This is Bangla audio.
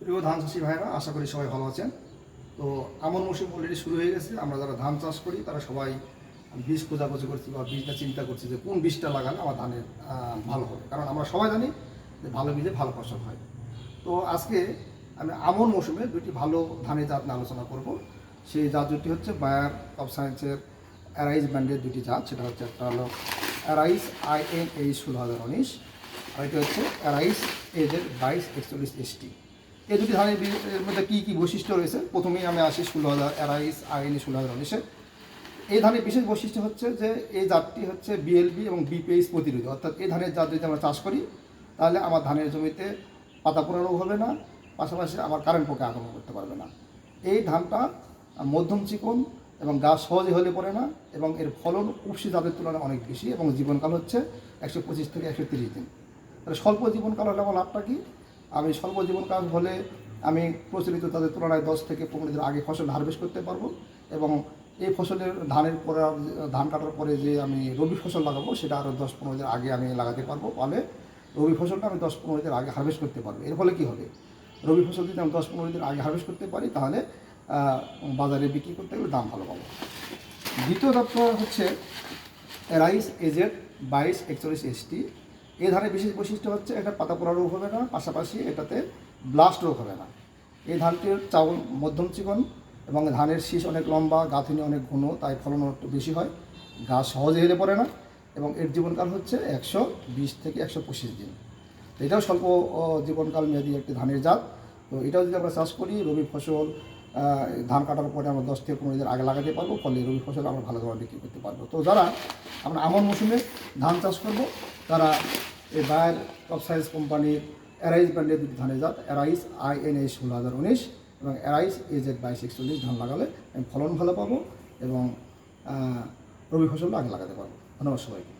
প্রিয় ধান চাষি ভাইরা, আশা করি সবাই ভালো আছেন। তো আমন মৌসুম অলরেডি শুরু হয়ে গেছে। আমরা যারা ধান চাষ করি তারা সবাই বীজ খোঁজাখুঁজি করছি বা বীজটা চিন্তা করছি যে কোন বীজটা লাগালে আমার ধানের ভালো হবে, কারণ আমরা সবাই জানি যে ভালো বীজে ভালো ফসল হয়। তো আজকে আমি আমন মৌসুমে দুটি ভালো ধানের জাত নিয়ে আলোচনা করব। সেই জাত দুটি হচ্ছে বায়ার টপ সায়েন্সের অ্যারাইজ ব্র্যান্ডের দুটি জাত। সেটা হচ্ছে একটা হলো অ্যারাইজ INH 16,019, আর এটা হচ্ছে অ্যারাইজ AZ 2241ST। এই দুটি ধানের এর মধ্যে কী কী বৈশিষ্ট্য রয়েছে, প্রথমেই আমি আসি 16,000 অ্যারাইজ INH 16,019। এই ধানের বিশেষ বৈশিষ্ট্য হচ্ছে যে এই জাতটি হচ্ছে BLB এবং BPH প্রতিরোধী, অর্থাৎ এই ধানের জাত যদি আমরা চাষ করি তাহলে আমার ধানের জমিতে পাতা পোড়া রোগ হবে না, পাশাপাশি আমার কারেন্ট পোকা আক্রমণ করতে পারবে না। এই ধানটা মধ্যম চিকন এবং গাছ সহজে হলে পড়ে না, এবং এর ফলন উপসি জাতের তুলনায় অনেক বেশি, এবং জীবনকাল হচ্ছে 125 থেকে 130 দিন। তাহলে স্বল্প জীবনকাল হলে আমার লাভটা কি? আমি স্বল্প জীবনকাল হলে আমি প্রচলিত তাদের তুলনায় 10 থেকে 15 দিন আগে ফসল হারভেস্ট করতে পারবো, এবং এই ফসলের ধানের পরে ধান কাটার পরে যে আমি রবি ফসল লাগাবো সেটা আরও 10-15 দিন আগে আমি লাগাতে পারবো। ফলে রবি ফসলটা আমি 10-15 দিন আগে হারভেস্ট করতে পারবো। এর ফলে কী হবে, রবি ফসল যদি আমি 10-15 দিন আগে হারভেস্ট করতে পারি তাহলে বাজারে বিক্রি করতে গেলে দাম ভালো পাবো। দ্বিতীয় তত্ত্ব হচ্ছে অ্যারাইজ AZ 2241ST। এই ধানের বিশেষ বৈশিষ্ট্য হচ্ছে এটা পাতা পোড়া রোগ হবে না, পাশাপাশি এটাতে ব্লাস্ট রোগ হবে না। এই ধানটির চাউল মধ্যম চিকন এবং ধানের শীষ অনেক লম্বা, গাঁথুনি অনেক ঘন, তাই ফলন একটু বেশি হয়, গাছ সহজে হেলে পড়ে না, এবং এর জীবনকাল হচ্ছে 120 থেকে 125 দিন। এটাও স্বল্প জীবনকাল মেয়াদী একটি ধানের জাত। তো এটাও যদি আমরা চাষ করি, রবি ফসল ধান কাটার পরে আমরা 10 থেকে 15 দিন আগে লাগাতে পারবো, ফলে রবি ফসল আমরা ভালো ধরনের বিক্রি করতে পারবো। তো যারা আমরা আমন মৌসুমে ধান চাষ করব তারা এই বায়ার টপ সায়েন্স কোম্পানির অ্যারাইজ ব্র্যান্ডের দুটি ধানের জাত অ্যারাইজ INH 16,019 এবং অ্যারাইজ AZ 2241 ধান লাগালে আমি ফলন ভালো পাবো এবং রবি ফসলটা আগে লাগাতে পারবো। ধন্যবাদ সবাইকে।